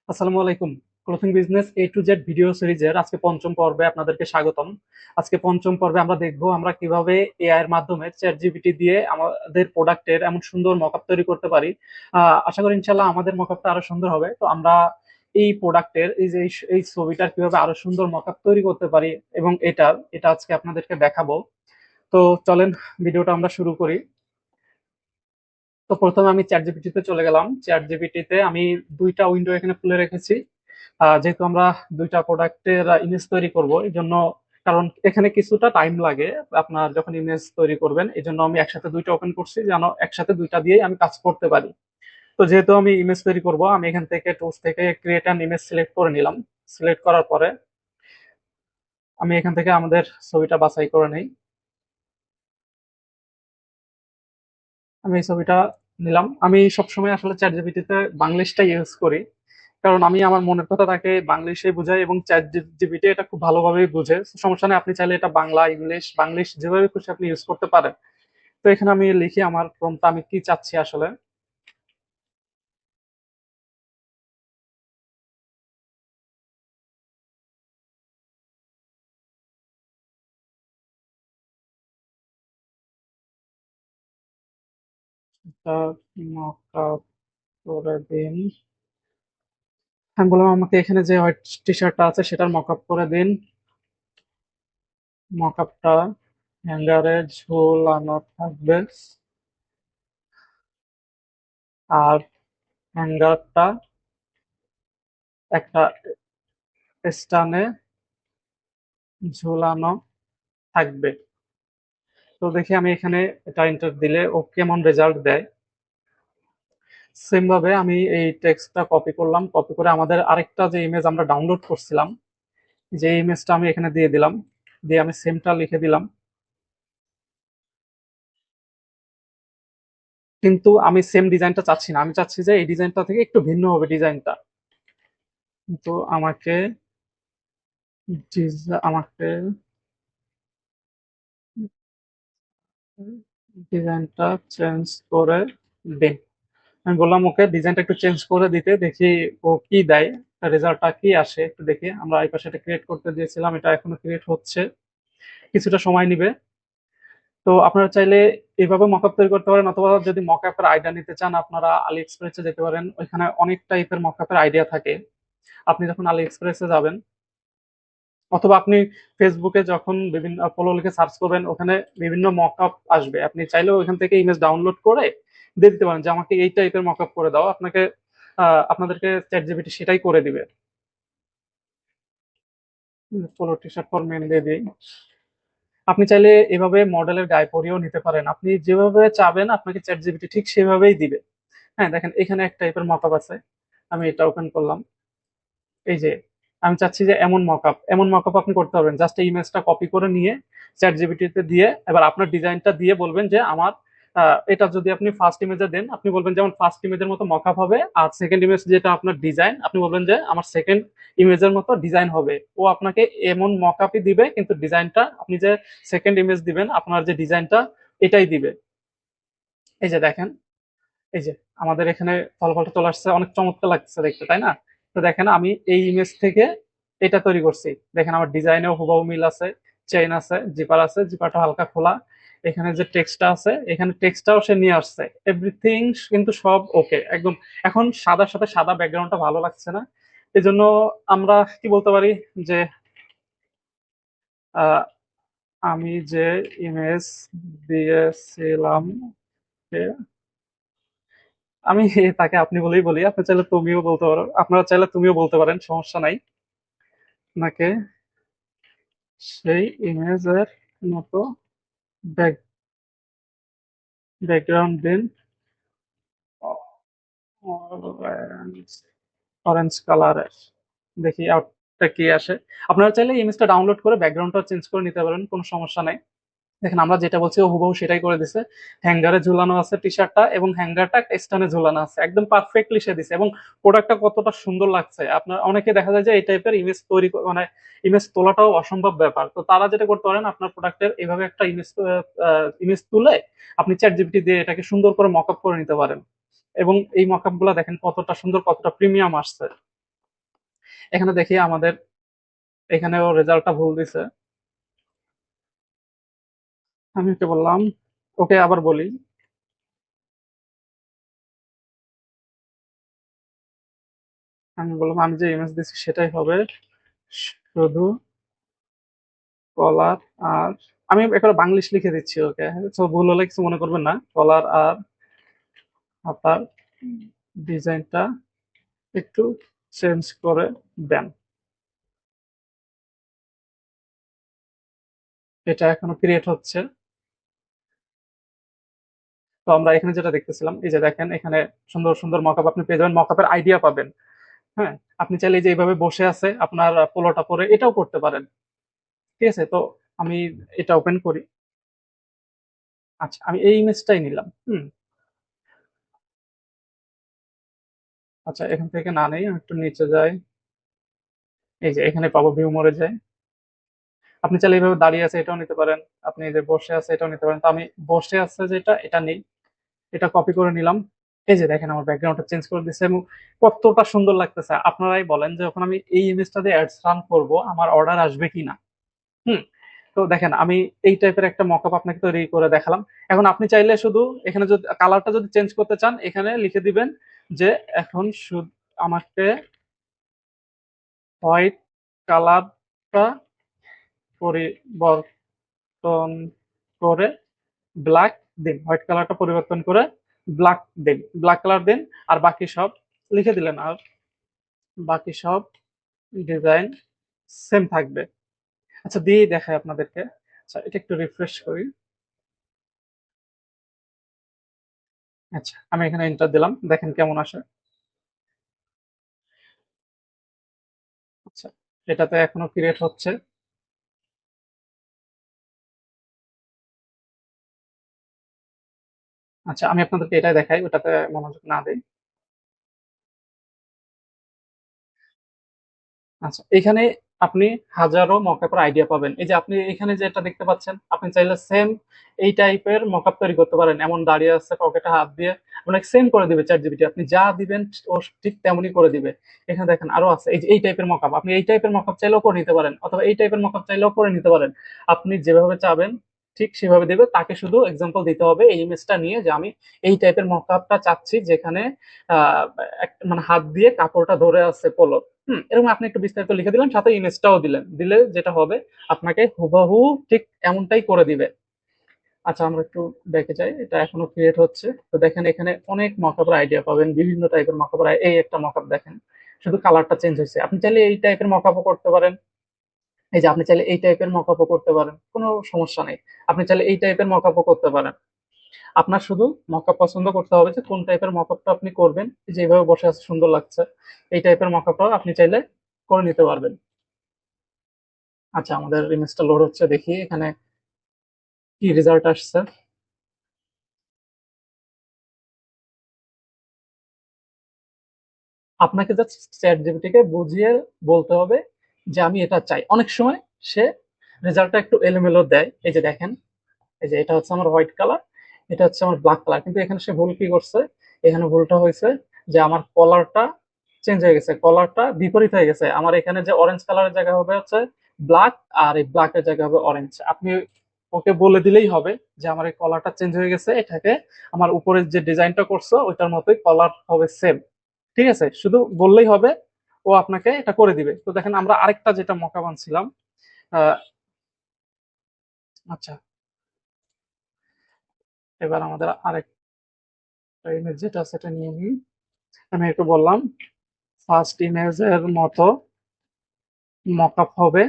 আসসালামু আলাইকুম। Clothing business A to Z video সিরিজের আজকে পঞ্চম পর্বে আপনাদেরকে স্বাগতম। আজকে পঞ্চম পর্বে আমরা দেখবো আমরা কিভাবে এআই এর মাধ্যমে চ্যাট জিপিটি দিয়ে আমাদের প্রোডাক্টের এমন সুন্দর মকআপ তৈরি করতে পারি। আশা করি ইনশাল্লাহ আমাদের মকআপটা আরো সুন্দর হবে। তো আমরা এই প্রোডাক্টের এই যে এই ছবিটার কিভাবে আরো সুন্দর মকআপ তৈরি করতে পারি এবং এটা আজকে আপনাদেরকে দেখাবো। তো চলেন ভিডিওটা আমরা শুরু করি। তো প্রথমে আমি চ্যাট জিপিটিতে চলে গেলাম। চ্যাট জিপিটিতে আমি দুইটা উইন্ডো এখানে খুলে রেখেছি। যেহেতু আমরা দুইটা প্রোডাক্টের ইমেজ তৈরি করব এই জন্য, কারণ এখানে কিছুটা টাইম লাগে আপনার যখন ইমেজ তৈরি করবেন, এই জন্য আমি একসাথে দুইটা ওপেন করছি যেন একসাথে দুইটা দিয়ে আমি কাজ করতে পারি। তো যেহেতু আমি ইমেজ তৈরি করব, আমি এখান থেকে টুলস থেকে ক্রিয়েট অ্যান ইমেজ সিলেক্ট করে নিলাম। সিলেক্ট করার পরে আমি এখান থেকে আমাদের ছবিটা বাছাই করে নেই। আমি এই ছবিটা নিলাম। আমি সবসময় আসলে চ্যাট জিপিটিতে বাংলিশটা ইউজ করি, কারণ আমি আমার মনের কথা তাকে বাংলিশে বুঝাই এবং চ্যাট জিপিটি এটা খুব ভালোভাবেই বুঝে। So, সমস্যা নেই, আপনি চাইলে এটা বাংলা, ইংলিশ, বাংলিশ যেভাবে খুশি আপনি ইউজ করতে পারেন। তো এখানে আমি লিখি আমার প্রম্পটটা আমি কি চাচ্ছি আসলে। এটা মকআপ করে দিন। আমি বললাম আমাকে এখানে যে হোয়াইট টি শার্টটা আছে সেটার মকআপ করে দিন। মকআপটা হ্যাঙ্গারে ঝুলানো থাকবে, আর হ্যাঙ্গারটা একটা স্টানে ঝুলানো থাকবে। তো দেখি আমি এখানে এটা এন্টার দিলে ও কেমন রেজাল্ট দেয়। সেম ভাবে আমি এই টেক্সটটা কপি করলাম, কপি করে আমাদের আরেকটা যে ইমেজ আমরা ডাউনলোড করছিলাম, যে ইমেজটা আমি এখানে দিয়ে দিলাম। দিয়ে আমি সেমটা লিখে দিলাম। কিন্তু আমি সেম ডিজাইনটা চাচ্ছি না, আমি চাচ্ছি যে এই ডিজাইনটা থেকে একটু ভিন্ন হবে ডিজাইনটা। কিন্তু আমাকে ডিজাইনটা চেঞ্জ করে দিন। আমি বললাম ওকে ডিজাইনটা একটু চেঞ্জ করে দিতে, দেখি ও কি দেয়, রেজাল্টটা কি আসে একটু দেখি। আমরা এই পাশে এটা ক্রিয়েট করতে দিয়েছিলাম, এটা এখনো ক্রিয়েট হচ্ছে, কিছুটা সময় নিবে। তো আপনারা চাইলে এভাবে মকআপ তৈরি করতে পারেন, অথবা যদি মকআপের আইডিয়া নিতে চান আপনারা আলি এক্সপ্রেসে যেতে পারেন, ওইখানে অনেক টাইপের মকআপের আইডিয়া থাকে। আপনি যখন আলি এক্সপ্রেসে যাবেন, অথবা আপনি ফেসবুকে যখন বিভিন্ন ফলো লিখে সার্চ করবেন, ওখানে বিভিন্ন মকআপ আসবে, আপনি চাইলেও ওইখান থেকে ইমেজ ডাউনলোড করে দিয়ে দিতে পারেন যে আমাকে এই টাইপের মকআপ করে দাও। আপনাদেরকে চ্যাট জিপিটি সেটাই করে দিবে। Polo T shirt for men দিয়ে দিই। আপনি চাইলে এভাবে মডেলের গায়ে পরিয়েও নিতে পারেন, আপনি যেভাবে চাবেন আপনাকে চ্যাট জিপিটি ঠিক সেভাবেই দিবে। হ্যাঁ, দেখেন এখানে এক টাইপের মকআপ আছে। আমি এটা ওপেন করলাম। এই যে আমি চাচ্ছি যে এমন মকআপ আপনি করতে পারবেন, জাস্ট এই ইমেজটা কপি করে নিয়ে চ্যাট জিপিটিতে দিয়ে এবার আপনার ডিজাইনটা দিয়ে বলবেন যে আমার এটা যদি আপনি ফার্স্ট ইমেজে দেন, আপনি বলবেন যেমন ফার্স্ট ইমেজের মতো মকআপ হবে, আর সেকেন্ড ইমেজ যেটা আপনার ডিজাইন, আপনি বলবেন যে আমার সেকেন্ড ইমেজের মতো ডিজাইন হবে। ও আপনাকে এমন মকআপই দিবে, কিন্তু ডিজাইনটা আপনি যে সেকেন্ড ইমেজ দিবেন আপনার যে ডিজাইনটা এটাই দিবে। এই যে দেখেন, এই যে আমাদের এখানে ফলাফলটা চলে আসছে, অনেক চমৎকার লাগছে দেখতে, তাই না? তো দেখেন আমি এই ইমেজ থেকে এটা তৈরি করছি। দেখেন আমার ডিজাইনেও হুবহু মিল আছে, চেইন আছে, জিপার আছে, জিপারটা হালকা খোলা। এখানে যে টেক্সটটা আছে, এখানে টেক্সটটাও সে নিয়ে আসছে, এভরিথিং কিন্তু সব ওকে একদম। এখন সাদার সাথে সাদা ব্যাকগ্রাউন্ডটা ভালো লাগছে না, এই জন্য আমরা কি বলতে পারি যে আহ, আমি যে ইমেজ দিয়েছিলাম, আমি তাকে আপনি বলেই বলি, আপনি চাইলে তুমিও বলতে পারো, আপনারা চাইলে তুমিও বলতে পারেন, সমস্যা নাই। নাকে সেই ইমেজের মতো ব্যাকগ্রাউন্ড দিন, অরেঞ্জ অরেঞ্জ কালারের। দেখি আউটটা কি আসে। আপনারা চাইলে ইমেজটা ডাউনলোড করে ব্যাকগ্রাউন্ডটা চেঞ্জ করে নিতে পারেন, কোনো সমস্যা নাই। দেখেন আমরা যেটা বলছি ও হুবহু সেটাই করে দিছে। হ্যাঙ্গারে ঝুলানো আছে টি শার্টটা, এবং হ্যাঙ্গারটা স্টানে ঝুলানো আছে, একদম পারফেক্টলি সে দিছে। এবং প্রোডাক্টটা কতটা সুন্দর লাগছে, আপনার অনেকে দেখা যায় যে এই টাইপের ইমেজ তৈরি মানে ইমেজ তোলাটাও অসম্ভব ব্যাপার। তো তারা যেটা করতে পারেন, আপনার প্রোডাক্টের এইভাবে একটা ইমেজ তুলে আপনি চ্যাট জিপিটি দিয়ে এটাকে সুন্দর করে মকআপ করে নিতে পারেন। এবং এই মকআপ গুলা দেখেন কতটা সুন্দর, কতটা প্রিমিয়াম আসছে। এখানে দেখি আমাদের এখানেও রেজাল্টটা ভুল দিছে। আমি ওকে বললাম, ওকে আবার বলি, আমি বললাম আমি যে ইমেজ দিচ্ছি সেটাই হবে, শুধু কলার আর, আমি একটা বাংলিশ লিখে দিচ্ছি ওকে, তো ভুল হলে কিছু মনে করবেন না, কলার আর হাতার ডিজাইনটা একটু চেঞ্জ করে দেন। এটা এখনো ক্রিয়েট হচ্ছে। তো আমরা এখানে যেটা দেখতেছিলাম, এই যে দেখেন এখানে সুন্দর সুন্দর মকআপ আপনি পেয়ে যাবেন, মকআপের আইডিয়া পাবেন। হ্যাঁ, আপনি চাইলে এই যে এইভাবে বসে আছে আপনার পোলোটা পরে এটাও করতে পারেন। ঠিক আছে, তো আমি এটা ওপেন করি। আচ্ছা, আমি এই ইমেজটাই নিলাম। আচ্ছা, এখান থেকে না নেই, আমি একটু নিচে যাই। এই যে এখানে পাবো ভিউ মোড়ে যাই। আপনি চাইলে এইভাবে দাঁড়িয়ে আছে এটাও নিতে পারেন, আপনি এই যে বসে আছে এটাও নিতে পারেন। তো আমি বসে আছে যেটা, এটা নেই, এটা কপি করে নিলাম। এই যে দেখেন আমার ব্যাকগ্রাউন্ডটা চেঞ্জ করে দিচ্ছে এবং কতটা সুন্দর লাগতেছে। আপনারাই বলেন যে যখন আমি এই ইমেজটা দিয়ে অ্যাডস রান করবো আমার অর্ডার আসবে কিনা। হুম। তো দেখেন আমি এই টাইপের একটা মকআপ আপনাকে তৈরি করে দেখালাম। এখন আপনি চাইলে শুধু এখানে যদি কালারটা যদি চেঞ্জ করতে চান এখানে লিখে দিবেন যে এখন শুধু আমাকে হোয়াইট কালারটা পরিবর্তন করে ব্ল্যাক দিন, হোয়াইট কালারটা পরিবর্তন করে ব্ল্যাক দিন, ব্ল্যাক কালার দিন। আর বাকি সব লিখে দিলেন, আর বাকি সব ডিজাইন সেম থাকবে। আচ্ছা, দিয়েই দেখাই আপনাদেরকে। আচ্ছা, এটা একটু রিফ্রেশ করি। আচ্ছা, আমি এখানে এন্টার দিলাম, দেখেন কেমন আসে। আচ্ছা, এটাতে এখনো ক্রিয়েট হচ্ছে। আচ্ছা, আমি আপনাদেরকে এটাই দেখাই, ওটাতে মনোযোগ না দেই। আচ্ছা, এখানে আপনি হাজারো মকআপের আইডিয়া পাবেন। এই যে আপনি এখানে যেটা দেখতে পাচ্ছেন, আপনি চাইলে সেম এই টাইপের মকআপ তৈরি করতে পারেন। এমন দাঁড়িয়ে আছে পকেটে হাত দিয়ে, আপনাকে সেম করে দিবে চ্যাট জিপিটি। আপনি যা দিবেন ও ঠিক তেমনই করে দিবে। এখানে দেখেন আরো আছে, এই যে এই টাইপের মকআপ, আপনি এই টাইপের মকআপ চাইলেও করে নিতে পারেন, অথবা এই টাইপের মকআপ চাইলেও করে নিতে পারেন। আপনি যেভাবে চাবেন ঠিক সেভাবে দিবে। তাকে শুধু এক্সাম্পল দিতে হবে এই ইমেজটা নিয়ে যে আমি এই টাইপের মকআপটা চাচ্ছি, যেখানে আহ মানে হাত দিয়ে কাপড়টা ধরে আছে পোলো। এরকম আপনি একটু বিস্তারিত লিখে দিলেন, সাথে ইমেজটাও দিলেন, দিলে যেটা হবে আপনাকে হুবহু ঠিক এমনটাই করে দিবে। আচ্ছা, আমরা একটু দেখে যাই, এটা এখনো ক্রিয়েট হচ্ছে। তো দেখেন এখানে অনেক মকআপের আইডিয়া পাবেন, বিভিন্ন টাইপের মকআপের। এই একটা মকআপ দেখেন, শুধু কালারটা চেঞ্জ হয়েছে। আপনি চাইলে এই টাইপের মকআপও করতে পারেন। এই যে আপনি চাইলে এই টাইপের মকআপও করতে পারেন, কোনো সমস্যা নেই। আপনি চাইলে এই টাইপের মকআপও করতে পারেন। আপনার শুধু মকআপ পছন্দ করতে হবে যে কোন টাইপের মকআপটা আপনি করবেন। এই যে এইভাবে বসে আছে সুন্দর লাগছে, এই টাইপের মকআপটাও আপনি চাইলে করে নিতে পারবেন। আচ্ছা, আমাদের ইমেজটা লোড হচ্ছে, দেখি এখানে কি রেজাল্ট আসছে। আপনাকে জাস্ট চ্যাট জিপিটিকে বুঝিয়ে বলতে হবে যে আমি এটা চাই। অনেক সময় সে রেজাল্টটা একটু এলোমেলো দেয়। এই যে দেখেন, এই যে এটা হচ্ছে আমার হোয়াইট কালার, এটা হচ্ছে আমার ব্ল্যাক কালার, কিন্তু এখানে সে ভুল কি করছে, এখানে ভুলটা হয়েছে যে আমার কলারটা চেঞ্জ হয়ে গেছে, কলারটা বিপরীত হয়ে গেছে। আমার এখানে যে অরেঞ্জ কালারের জায়গা হবে হচ্ছে ব্ল্যাক, আর এই ব্ল্যাকের জায়গা হবে অরেঞ্জ। আপনি ওকে বলে দিলেই হবে যে আমার এই কলারটা চেঞ্জ হয়ে গেছে, এটাকে আমার উপরের যে ডিজাইনটা করছো ওইটার মতোই কলার হবে সেম। ঠিক আছে, শুধু বললেই হবে, ও আপনাকে এটা করে দিবে। তো দেখেন আমরা আরেকটা যেটা মকা বানছিলাম। আহ, আচ্ছা, এবার আমাদের আরেকটা ইমেজ যেটা সেটা নিয়ে নিই। আমি একটু বললাম ফার্স্ট ইমেজের মতো মকআপ হবে,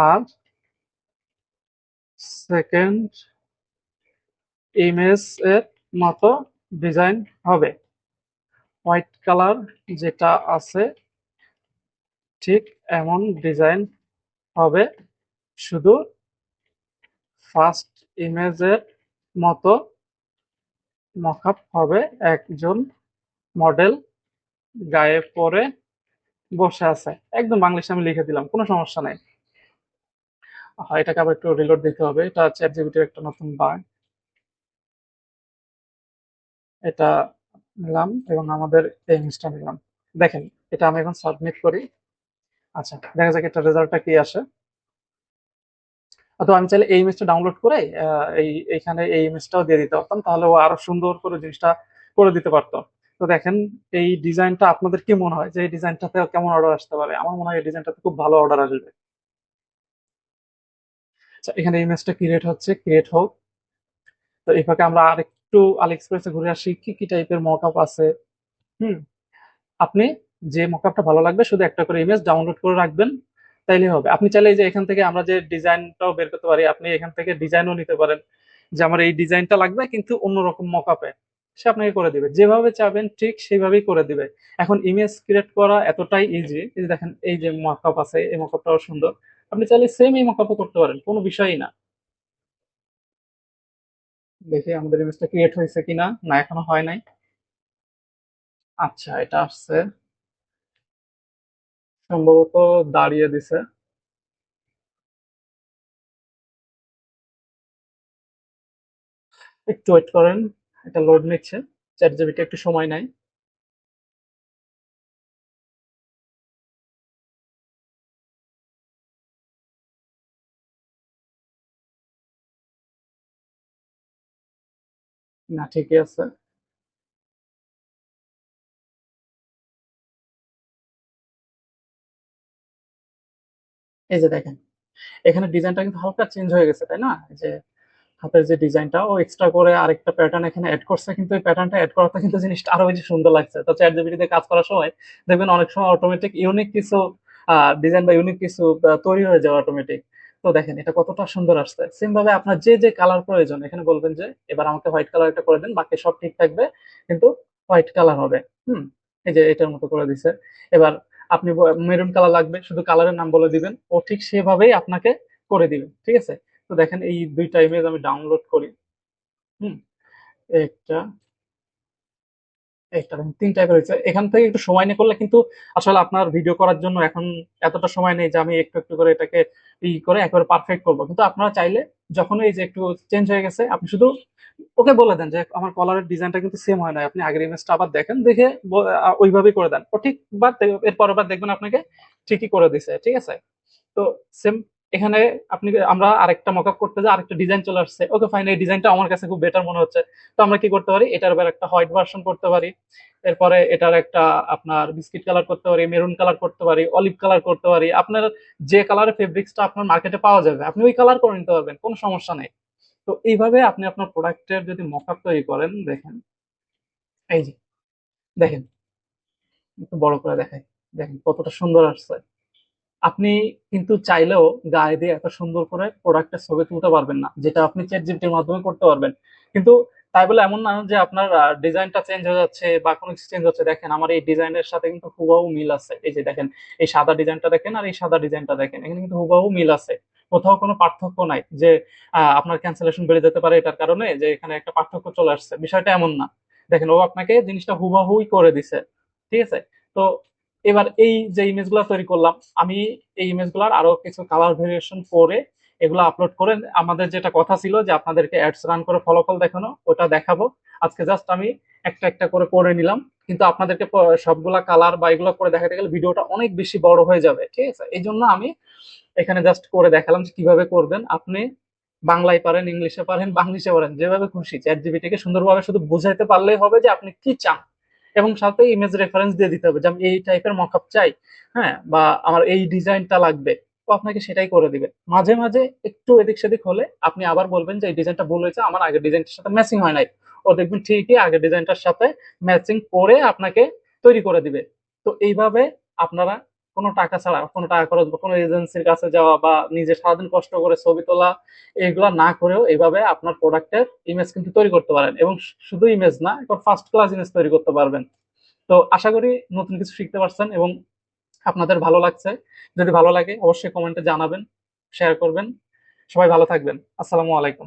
আর সেকেন্ড ইমেজ এর মতো ডিজাইন হবে। হোয়াইট কালার যেটা আছে ঠিক এমন ডিজাইন হবে, শুধু ফার্স্ট ইমেজের মতো মকআপ হবে। একজন মডেল গায়ে পরে বসে আছে। একদম বাংলিশে আমি লিখে দিলাম, কোনো সমস্যা নাই। হয়, এটাকে আবার একটু রিলোড দিতে হবে, এটা চ্যাট জিপিটির একটা নতুন বাগ। এটা নিলাম এবং আমাদের এই ইমেজটা নিলাম। দেখেন, এটা আমি এখন সাবমিট করি। আচ্ছা, দেখা যাক এটা রেজাল্টটা কি আসে। তো আমি চাইলে এই ইমেজটা ডাউনলোড করে এইখানে এই ইমেজটাও দিয়ে দিতে পারতাম, তাহলে ও আরো সুন্দর করে জিনিসটা করে দিতে পারতো। তো দেখেন, এই ডিজাইনটা আপনাদের কি মনে হয় যে এই ডিজাইনটাতে কেমন অর্ডার আসতে পারে? আমার মনে হয় এই ডিজাইনটাতে খুব ভালো অর্ডার আসবে। আচ্ছা, এখানে ইমেজটা ক্রিয়েট হচ্ছে, ক্রিয়েট হোক। তো এই ফাঁকে আমরা আরেকটু আলিএক্সপ্রেসে ঘুরে আসি, কি কি টাইপের মকআপ আছে। হুম আপনি যে মকআপটা ভালো লাগবে শুধু একটা করে ইমেজ ডাউনলোড করে রাখবেন, তাইলে হবে। আপনি চাইলে এই যে এখান থেকে আমরা যে ডিজাইনটাও বের করতে পারি, আপনি এখান থেকে ডিজাইনও নিতে পারেন, যে আমার এই ডিজাইনটা লাগবে কিন্তু অন্যরকম মকআপে, সে আপনাকে করে দিবে। যেভাবে চাবেন ঠিক সেইভাবেই করে দিবে। এখন ইমেজ ক্রিয়েট করা এতটাই ইজি, এই যে দেখেন এই যে মকআপ আছে, এই মকআপটাও সুন্দর। আপনি চাইলে সেম এই মকআপও করতে পারেন, কোনো বিষয়ই না। দেখি আমাদের ইমেজটা ক্রিয়েট হয়েছে কিনা, না এখনো হয় নাই। আচ্ছা, এটা আসছে, সম্ভবত দাঁড়িয়ে দিছে। একটু ওয়েট করেন, এটা লোড নিচ্ছে, চ্যাট জিপিটি একটু সময় নেয়। না, ঠিকই আছে। এই যে দেখেন, এখানে ডিজাইনটা কিন্তু হালকা চেঞ্জ হয়ে গেছে, তাই না? এই যে হাতের যে ডিজাইনটা, ও এক্সট্রা করে আরেকটা প্যাটার্ন এখানে অ্যাড করছে, কিন্তু এই প্যাটার্নটা অ্যাড করাতে কিন্তু জিনিসটা আরো বেশি সুন্দর লাগছে। তো চ্যাট জিপিটি দিয়ে কাজ করার সময় দেখবেন অনেক সময় অটোমেটিক ইউনিক কিছু ডিজাইন বা ইউনিক কিছু তৈরি হয়ে যাবে অটোমেটিক। তো দেখেন এটা কতটা সুন্দর আসছে। সেম ভাবে আপনার যে যে কালার প্রয়োজন, এখানে বলবেন যে এবার আমাকে হোয়াইট কালার একটা করে দেন, বাকি সব ঠিক থাকবে কিন্তু হোয়াইট কালার হবে। হুম এই যে এটার মতো করে দিছে। এবার আপনি মেরুন কালার লাগবে, শুধু কালারের নাম বলে দিবেন, ও ঠিক সেভাবেই আপনাকে করে দিবে। ঠিক আছে? তো দেখেন এই দুইটা ইমেজ আমি ডাউনলোড করি। হুম একটা, একটা দেখেন তিন টাইপের হয়েছে। এখান থেকে একটু সময় নিয়ে করলে কিন্তু আসলে আপনার ভিডিও করার জন্য এখন এতটা সময় নেই যে আমি একটু একটু করে এটাকে করে একেবারে পারফেক্ট করবো। কিন্তু আপনারা চাইলে যখন এই যে একটু চেঞ্জ হয়ে গেছে, আপনি শুধু ওকে বলে দেন যে আমার কলারের ডিজাইনটা কিন্তু সেম হয় না, আপনি আগের ইমেজটা আবার দেখেন, দেখে ওইভাবেই করে দেন, ও ঠিক বার এর পরের বার দেখবেন আপনাকে ঠিকই করে দিছে। ঠিক আছে? তো সেম এখানে আপনি, আমরা আরেকটা মকআপ করতে যাই, আরেকটা ডিজাইন চলে আসছে, ওকে ফাইন, এই ডিজাইনটা আমার কাছে খুব বেটার মনে হচ্ছে। তো আমরা কি করতে পারি, এটার আবার একটা হোয়াইট ভার্সন করতে পারি, এরপরে এটার একটা আপনার বিস্কিট কালার করতে পারি, মেরুন কালার করতে পারি, অলিভ কালার করতে পারি। আপনার যে কালারের ফেব্রিক্সটা আপনার মার্কেটে পাওয়া যাবে আপনি ওই কালার করে নিতে পারবেন, কোনো সমস্যা নেই। তো এইভাবে আপনি আপনার প্রোডাক্টের যদি মকআপ তৈরি করেন, দেখেন এই যে দেখেন, একটু বড় করে দেখাই, দেখেন কতটা সুন্দর আসছে। আপনি কিন্তু চাইলেও গায়ে দিয়ে এত সুন্দর করে প্রোডাক্টের ছবি তুলতে পারবেন না, যেটা আপনি চ্যাট জিপিটির মাধ্যমে করতে পারবেন। কিন্তু তাই বলে এমন না যে আপনার ডিজাইনটা চেঞ্জ হয়ে যাচ্ছে বা কোনো কিছু চেঞ্জ হচ্ছে। দেখেন আমার এই ডিজাইনের সাথে কিন্তু হুবহু মিল আছে। এই যে দেখেন, এই সাদা ডিজাইনটা দেখেন আর এই সাদা ডিজাইনটা দেখেন, এখানে কিন্তু হুবহু মিল আছে। কোথাও কোনো পার্থক্য নাই যে আপনার ক্যান্সেলেশন বেড়ে যেতে পারে এটার কারণে, যে এখানে একটা পার্থক্য চলে আসছে, বিষয়টা এমন না। দেখেন ও আপনাকে জিনিসটা হুবহুই করে দিছে। ঠিক আছে? তো এবার এই যে ইমেজগুলো তৈরি করলাম, আমি এই ইমেজগুলোর আরো কিছু কালার ভেরিয়েশন করে এগুলো আপলোড করে, আমাদের যেটা কথা ছিল যে আপনাদেরকে অ্যাডস রান করে ফলাফল দেখানো, ওটা দেখাবো। আজকে জাস্ট আমি একটা একটা করে করে নিলাম, কিন্তু আপনাদেরকে সবগুলা কালার বা এগুলো করে দেখাতে গেলে ভিডিওটা অনেক বেশি বড় হয়ে যাবে। ঠিক আছে? এই জন্য আমি এখানে জাস্ট করে দেখালাম যে কিভাবে করবেন। আপনি বাংলায় পারেন, ইংলিশে পারেন, বাংলিশে পারেন, যেভাবে খুশি চ্যাট জিপিটিকে সুন্দরভাবে শুধু বুঝাইতে পারলেই হবে যে আপনি কি চান, এবং সাথে ইমেজ রেফারেন্স দিয়ে দিতে হবে যে আমি এই টাইপের মকআপ চাই, হ্যাঁ, বা আমার এই ডিজাইনটা লাগবে। তো আপনাকে সেটাই করে দিবে। মাঝে মাঝে একটু এদিক সেদিক হলে আপনি আবার বলবেন যে এই ডিজাইনটা ভুল হয়েছে, আমার আগের ডিজাইনটার সাথে ম্যাচিং হয় নাই। ও দেখবেন ঠিকই আগের ডিজাইনটার সাথে ম্যাচিং করে আপনাকে তৈরি করে দিবে। তো এইভাবে আপনারা কোনো টাকা ছাড়া, কোনো টাকা খরচ বা কোনো এজেন্সির কাছে যাওয়া বা নিজে সারাদিন কষ্ট করে ছবি তোলা, এগুলা না করেও এইভাবে আপনার প্রোডাক্টের ইমেজ কিন্তু তৈরি করতে পারেন, এবং শুধু ইমেজ না, এখন ফার্স্ট ক্লাস ইমেজ তৈরি করতে পারবেন। তো আশা করি নতুন কিছু শিখতে পারছেন এবং আপনাদের ভালো লাগছে। যদি ভালো লাগে অবশ্যই কমেন্টে জানাবেন, শেয়ার করবেন। সবাই ভালো থাকবেন। আসসালামু আলাইকুম।